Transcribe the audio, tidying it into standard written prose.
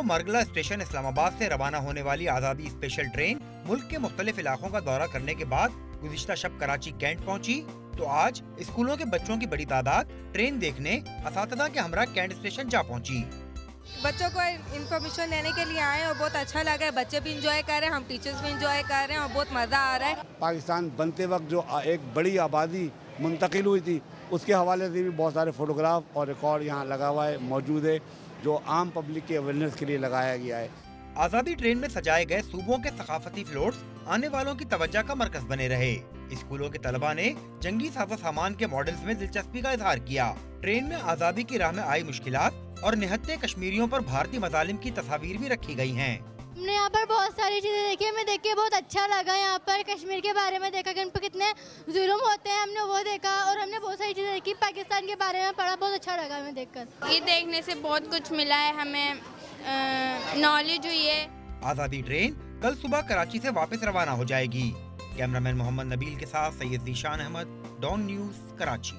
को मरगला स्टेशन इस्लामाबाद से रवाना होने वाली आज़ादी स्पेशल ट्रेन मुल्क के मुख्तलिफ इलाकों का दौरा करने के बाद गुज़िश्ता शब कराची कैंट पहुंची, तो आज स्कूलों के बच्चों की बड़ी तादाद ट्रेन देखने असातिज़ा के हमरा कैंट स्टेशन जा पहुंची। बच्चों को इन्फॉर्मेशन देने के लिए आए और बहुत अच्छा लगा है। बच्चे भी इंजॉय कर रहे हैं, हम टीचर्स भी इंजॉय कर रहे हैं और बहुत मज़ा आ रहा है। पाकिस्तान बनते वक्त जो एक बड़ी आबादी मुंतकिल हुई थी, उसके हवाले से भी बहुत सारे फोटोग्राफ और रिकॉर्ड यहाँ लगा हुआ है, मौजूद है, जो आम पब्लिक के अवेयरनेस के लिए लगाया गया है। आज़ादी ट्रेन में सजाए गए सूबों के सकाफती फ्लोट्स आने वालों की तवज्जो का मरकज बने रहे। स्कूलों के तलबा ने जंगी साजो सामान के मॉडल्स में दिलचस्पी का इजहार किया। ट्रेन में आज़ादी की राह में आई मुश्किलात और निहत्ते कश्मीरियों पर भारतीय मजालिम की तस्वीर भी रखी गई हैं। हमने यहाँ पर बहुत सारी चीज़ें देखी, हमें देख के बहुत अच्छा लगा। यहाँ पर कश्मीर के बारे में देखा कि उन पर कितने जुल्म होते हैं, हमने वो देखा और हमने बहुत सारी चीज़ें देखी। पाकिस्तान के बारे में पढ़ा, बहुत अच्छा लगा हमें देखकर। ये देखने से बहुत कुछ मिला है, हमें नॉलेज हुई है। आज़ादी ट्रेन कल सुबह कराची से वापस रवाना हो जाएगी। कैमरामैन मोहम्मद नबील के साथ सैयद ज़ीशान अहमद, डॉन न्यूज़, कराची।